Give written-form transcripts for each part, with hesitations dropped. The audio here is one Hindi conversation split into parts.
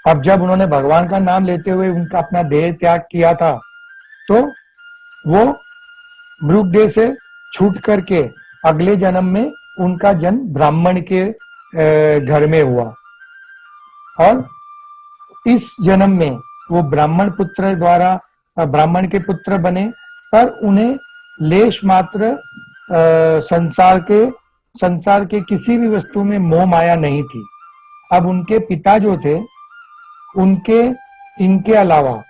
अब जब उन्होंने भगवान का नाम लेते हुए उनका अपना देह त्याग किया था, तो वो मृग देह से छूट करके अगले जन्म में उनका जन्म ब्राह्मण के घर में हुआ, और इस जन्म में वो ब्राह्मण पुत्र द्वारा ब्राह्मण के पुत्र बने, पर उन्हें लेश मात्र संसार के किसी भी वस्तु में मोह माया नहीं थी। अब उनके पिता जो थे, उनके इनके अलावा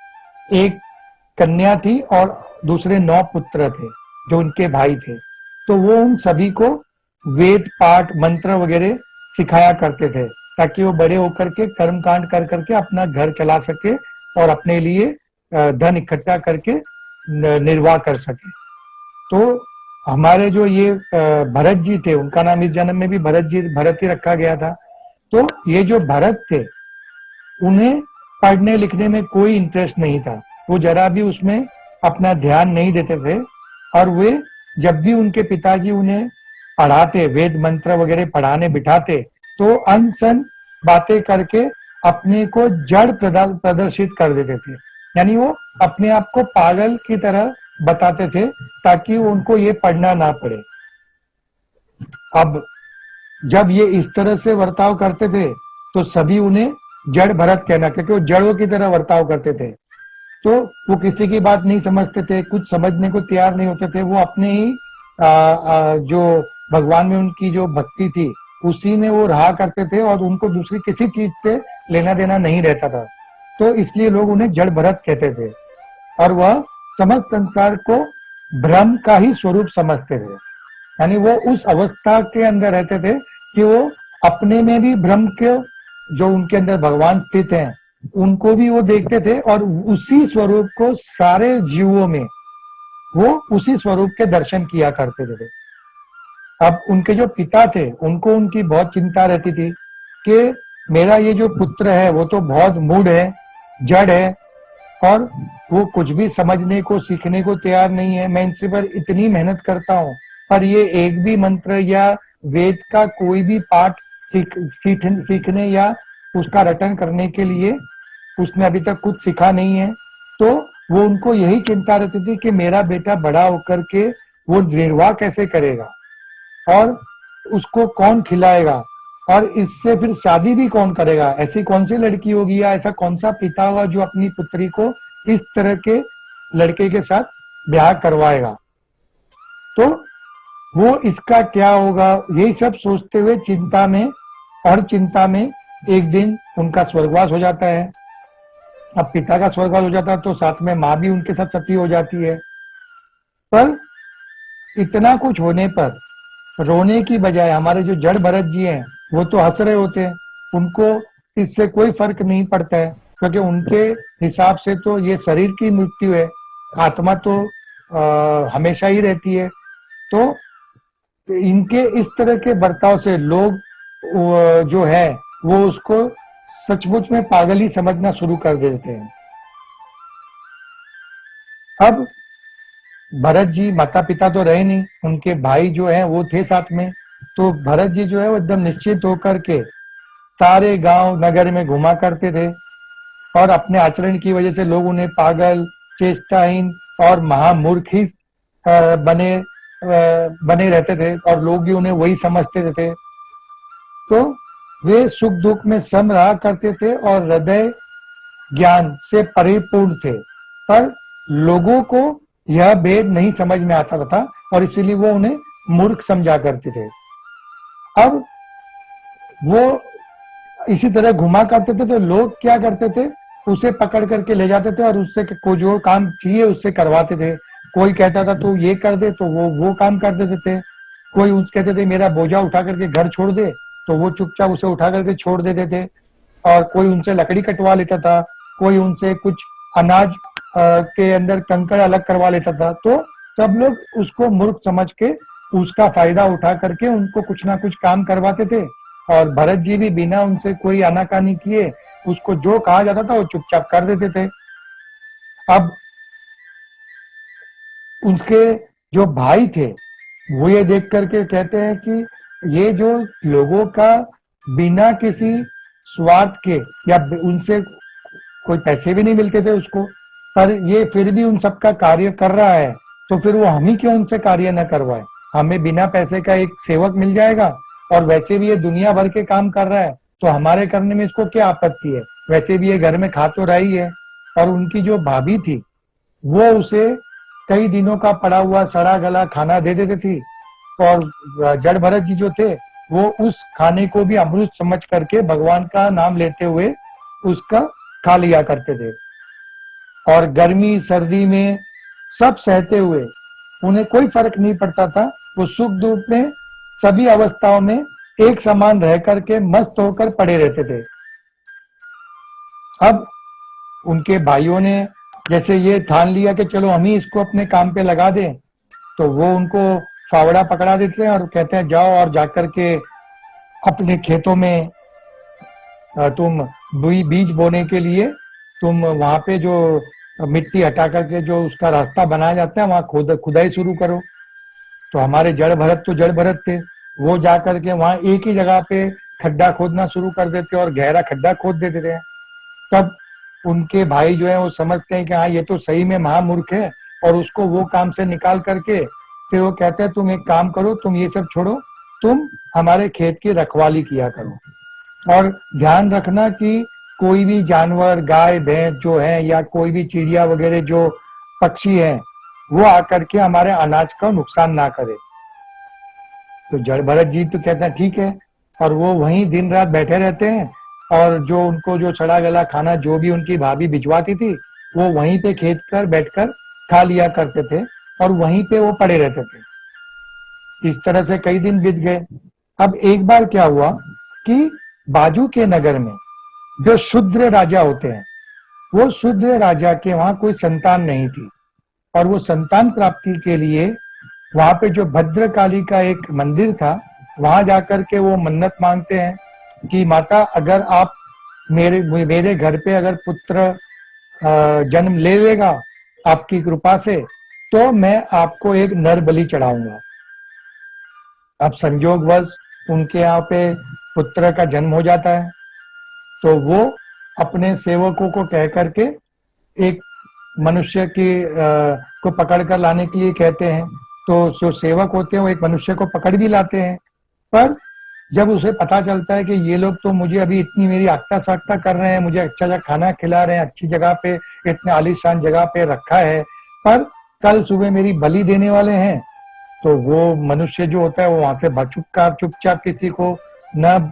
एक कन्या थी और दूसरे 9 पुत्र थे जो उनके भाई थे। तो वो उन सभी को वेद पाठ मंत्र वगैरह सिखाया करते थे, ताकि वो बड़े होकर के कर्म कांड कर करके अपना घर चला सके और अपने लिए धन इकट्ठा करके निर्वाह कर सके। तो हमारे जो ये भरत जी थे, उनका नाम इस जन्म में भी भरत ही रखा गया था। तो ये जो भरत थे, उन्हें पढ़ने लिखने में कोई इंटरेस्ट नहीं था, वो जरा भी उसमें अपना ध्यान नहीं देते थे। और वे जब भी उनके पिताजी उन्हें पढ़ाते, वेद मंत्र वगैरह पढ़ाने बिठाते, तो अनसन बातें करके अपने को जड़ प्रदर्शित कर देते थे। यानी वो अपने आप को पागल की तरह बताते थे, ताकि उनको ये पढ़ना ना पड़े। अब जब ये इस तरह से बर्ताव करते थे, तो सभी उन्हें जड़ भरत कहना, क्योंकि वो जड़ों की तरह बर्ताव करते थे। तो वो किसी की बात नहीं समझते थे, कुछ समझने को तैयार नहीं होते थे। वो अपने ही जो भगवान में उनकी जो भक्ति थी, उसी में वो रहा करते थे, और उनको दूसरी किसी चीज से लेना देना नहीं रहता था। तो इसलिए लोग उन्हें जड़ भरत कहते थे, और वह समस्त संसार को भ्रम का ही स्वरूप समझते थे। यानी वो उस अवस्था के अंदर रहते थे कि वो अपने में भी भ्रम के, जो उनके अंदर भगवान स्थित हैं, उनको भी वो देखते थे, और उसी स्वरूप को सारे जीवों में वो उसी स्वरूप के दर्शन किया करते थे। अब उनके जो पिता थे, उनको उनकी बहुत चिंता रहती थी कि मेरा ये जो पुत्र है वो तो बहुत मूढ़ है, जड़ है, और वो कुछ भी समझने को सीखने को तैयार नहीं है। मैं इनसे पर इतनी मेहनत करता हूँ, पर ये एक भी मंत्र या वेद का कोई भी पाठ सीखने या उसका रटन करने के लिए उसने अभी तक कुछ सीखा नहीं है। तो वो उनको यही चिंता रहती थी कि मेरा बेटा बड़ा होकर के वो निर्वाह कैसे करेगा, और उसको कौन खिलाएगा, और इससे फिर शादी भी कौन करेगा। ऐसी कौन सी लड़की होगी या ऐसा कौन सा पिता होगा जो अपनी पुत्री को इस तरह के लड़के के साथ ब्याह करवाएगा। तो वो इसका क्या होगा, यही सब सोचते हुए चिंता में एक दिन उनका स्वर्गवास हो जाता है। अब पिता का स्वर्गवास हो जाता है, तो साथ में माँ भी उनके साथ सती हो जाती है। पर इतना कुछ होने पर रोने की बजाय हमारे जो जड़ भरत जी हैं, वो तो हंस रहे होते हैं। उनको इससे कोई फर्क नहीं पड़ता है, क्योंकि उनके हिसाब से तो ये शरीर की मृत्यु है, आत्मा तो हमेशा ही रहती है। तो इनके इस तरह के बर्ताव से लोग जो है वो उसको सचमुच में पागल ही समझना शुरू कर देते हैं। अब भरत जी माता पिता तो रहे नहीं, उनके भाई जो है वो थे साथ में। तो भरत जी जो है वो एकदम निश्चित होकर के सारे गांव नगर में घुमा करते थे, और अपने आचरण की वजह से लोग उन्हें पागल, चेष्टाहीन और महामूर्ख ही बने रहते थे, और लोग भी उन्हें वही समझते थे। तो वे सुख दुख में सम रहा करते थे और हृदय ज्ञान से परिपूर्ण थे, पर लोगों को यह भेद नहीं समझ में आता था, और इसीलिए वो उन्हें मूर्ख समझा करते थे। अब वो इसी तरह घुमा करते थे, तो लोग क्या करते थे, उसे पकड़ करके ले जाते थे और उससे को जो काम चाहिए उससे करवाते थे। कोई कहता था तो ये कर दे, तो वो काम कर देते थे। कोई कहते थे मेरा बोझा उठा करके घर छोड़ दे, तो वो चुपचाप उसे उठा करके छोड़ देते थे। और कोई उनसे लकड़ी कटवा लेता था, कोई उनसे कुछ अनाज के अंदर कंकड़ अलग करवा लेता था। तो सब लोग उसको मूर्ख समझ के उसका फायदा उठा करके उनको कुछ ना कुछ काम करवाते थे, और भरत जी भी बिना उनसे कोई आनाकानी किए उसको जो कहा जाता था वो चुपचाप कर देते थे। अब उसके जो भाई थे वो ये देख करके कहते हैं कि ये जो लोगों का बिना किसी स्वार्थ के, या उनसे कोई पैसे भी नहीं मिलते थे उसको, पर ये फिर भी उन सबका कार्य कर रहा है, तो फिर वो हम ही क्यों उनसे कार्य न करवाए। हमें बिना पैसे का एक सेवक मिल जाएगा, और वैसे भी ये दुनिया भर के काम कर रहा है, तो हमारे करने में इसको क्या आपत्ति है। वैसे भी ये घर में खा तो रही है। और उनकी जो भाभी थी वो उसे कई दिनों का पड़ा हुआ सड़ा गला खाना दे देती थी, और जड़ भरत जी जो थे वो उस खाने को भी अमृत समझ करके भगवान का नाम लेते हुए उसका खा लिया करते थे। और गर्मी सर्दी में सब सहते हुए उन्हें कोई फर्क नहीं पड़ता था। वो सुख दुख में सभी अवस्थाओं में एक समान रह करके मस्त होकर पड़े रहते थे। अब उनके भाइयों ने जैसे ये ठान लिया कि चलो हम ही इसको अपने काम पे लगा दें, तो वो उनको फावड़ा पकड़ा देते हैं और कहते हैं जाओ और जाकर के अपने खेतों में तुम बीज बोने के लिए तुम वहां पे जो मिट्टी हटा करके जो उसका रास्ता बनाया जाता है वहां खुदाई शुरू करो। तो हमारे जड़ भरत तो जड़ भरत थे, वो जा करके वहां एक ही जगह पे खड्डा खोदना शुरू कर देते और गहरा खड्डा खोद देते थे। तब उनके भाई जो है वो समझते हैं कि हाँ ये तो सही में महामूर्ख है, और उसको वो काम से निकाल करके फिर वो कहते हैं तुम एक काम करो, तुम ये सब छोड़ो, तुम हमारे खेत की रखवाली किया करो। और ध्यान रखना कि कोई भी जानवर गाय भैंस जो है या कोई भी चिड़िया वगैरह जो पक्षी है वो आकर के हमारे अनाज का नुकसान ना करे। तो जड़ भरत जी तो कहते हैं ठीक है, और वो वहीं दिन रात बैठे रहते हैं, और जो उनको जो सड़ा गला खाना जो भी उनकी भाभी भिजवाती थी वो वहीं पे खेत कर बैठकर खा लिया करते थे, और वहीं पे वो पड़े रहते थे। इस तरह से कई दिन बीत गए। अब एक बार क्या हुआ कि बाजू के नगर में जो शूद्र राजा होते हैं, वो शूद्र राजा के वहां कोई संतान नहीं थी, और वो संतान प्राप्ति के लिए वहां पे जो भद्रकाली का एक मंदिर था वहां जाकर के वो मन्नत मांगते हैं कि माता अगर आप मेरे घर पे अगर पुत्र जन्म ले लेगा आपकी कृपा से, तो मैं आपको एक नर बलि चढ़ाऊंगा। अब संजोगवश उनके यहाँ पे पुत्र का जन्म हो जाता है, तो वो अपने सेवकों को कह करके एक मनुष्य की को पकड़ कर लाने के लिए कहते हैं। तो जो सेवक होते हैं वो एक मनुष्य को पकड़ भी लाते हैं, पर जब उसे पता चलता है कि ये लोग तो मुझे अभी इतनी मेरी आगता सागता कर रहे हैं, मुझे अच्छा अच्छा खाना खिला रहे हैं, अच्छी जगह पे इतने आलीशान जगह पे रखा है, पर कल सुबह मेरी बलि देने वाले हैं, तो वो मनुष्य जो होता है वो वहां से चुपचाप किसी को न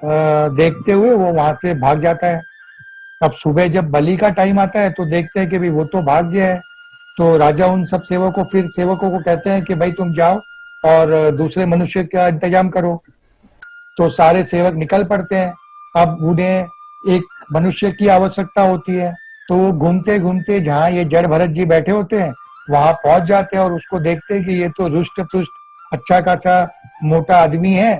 देखते हुए वो वहां से भाग जाता है। अब सुबह जब बलि का टाइम आता है तो देखते हैं कि भाई वो तो भाग गया है। तो राजा उन सब सेवकों को कहते हैं कि भाई तुम जाओ और दूसरे मनुष्य का इंतजाम करो। तो सारे सेवक निकल पड़ते हैं। अब उन्हें एक मनुष्य की आवश्यकता होती है, तो वो घूमते घूमते जहाँ ये जड़ भरत जी बैठे होते हैं वहां पहुंच जाते हैं, और उसको देखते हैं कि ये तो रुष्ट पुष्ट अच्छा खासा मोटा आदमी है,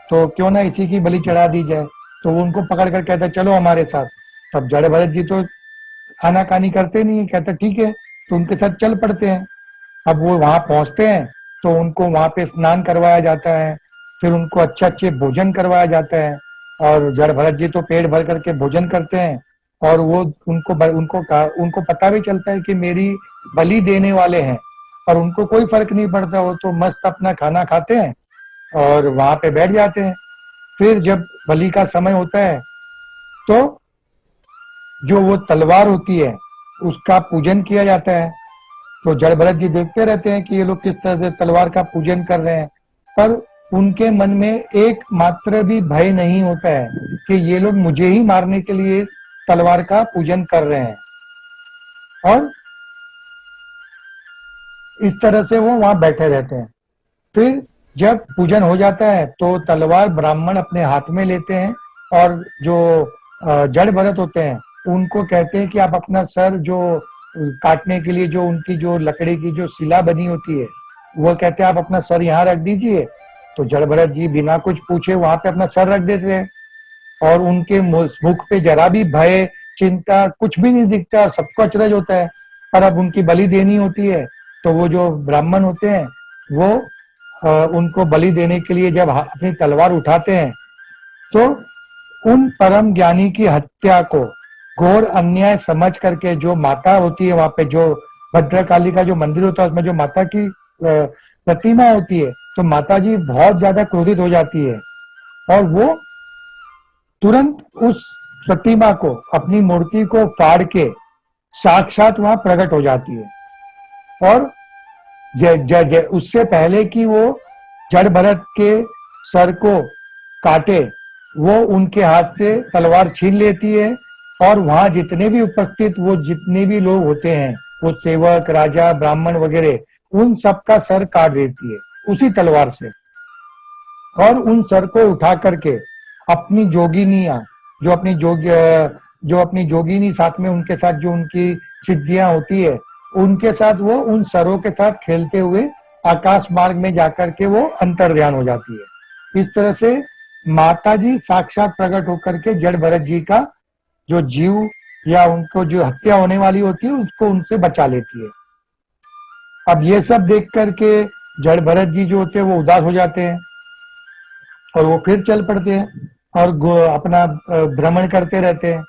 तो क्यों ना इसी की बलि चढ़ा दी जाए। तो वो उनको पकड़ कर कहता है चलो हमारे साथ। तब जड़ भरत जी तो आनाकानी करते नहीं, कहते ठीक है, तो उनके साथ चल पड़ते हैं। अब वो वहां पहुंचते हैं तो उनको वहां पे स्नान करवाया जाता है, फिर उनको अच्छे अच्छे भोजन करवाया जाता है, और जड़ भरत जी तो पेट भर करके भोजन करते हैं, और वो उनको पता भी चलता है कि मेरी बलि देने वाले हैं, और उनको कोई फर्क नहीं पड़ता, वो तो मस्त अपना खाना खाते हैं और वहां पे बैठ जाते हैं। फिर जब बलि का समय होता है तो जो वो तलवार होती है उसका पूजन किया जाता है। तो जड़ भरत जी देखते रहते हैं कि ये लोग किस तरह से तलवार का पूजन कर रहे हैं, पर उनके मन में एक मात्र भी भय नहीं होता है कि ये लोग मुझे ही मारने के लिए तलवार का पूजन कर रहे हैं। और इस तरह से वो वहां बैठे रहते हैं। फिर जब पूजन हो जाता है तो तलवार ब्राह्मण अपने हाथ में लेते हैं, और जो जड़ भरत होते हैं उनको कहते हैं कि आप अपना सर जो काटने के लिए जो उनकी जो लकड़ी की जो सिला बनी होती है वो कहते हैं आप अपना सर यहाँ रख दीजिए। तो जड़ भरत जी बिना कुछ पूछे वहां पे अपना सर रख देते हैं, और उनके मुख पे जरा भी भय चिंता कुछ भी नहीं दिखता, सबको अचरज होता है। पर अब उनकी बलि देनी होती है, तो वो जो ब्राह्मण होते हैं वो उनको बलि देने के लिए जब अपनी तलवार उठाते हैं तो उन परम ज्ञानी की हत्या को घोर अन्याय समझ करके, जो माता होती है वहां पे, जो भद्रकाली का जो मंदिर होता है उसमें जो माता की प्रतिमा होती है, तो माता जी बहुत ज्यादा क्रोधित हो जाती है और वो तुरंत उस प्रतिमा को, अपनी मूर्ति को फाड़ के साक्षात वहां प्रकट हो जाती है। और उससे पहले कि वो जड़ भरत के सर को काटे, वो उनके हाथ से तलवार छीन लेती है और वहां जितने भी उपस्थित, वो जितने भी लोग होते हैं, वो सेवक, राजा, ब्राह्मण वगैरह, उन सबका सर काट देती है उसी तलवार से। और उन सर को उठा करके अपनी जोगिनियां, जो अपनी जोगिनी साथ में उनके साथ जो उनकी सिद्धियां होती है, उनके साथ वो उन सरों के साथ खेलते हुए आकाश मार्ग में जाकर के वो अंतर्ध्यान हो जाती है। इस तरह से माता जी साक्षात प्रकट होकर के जड़ भरत जी का जो जीव या उनको जो हत्या होने वाली होती है उसको उनसे बचा लेती है। अब ये सब देख करके जड़ भरत जी जो होते हैं वो उदास हो जाते हैं और वो फिर चल पड़ते हैं और अपना भ्रमण करते रहते हैं।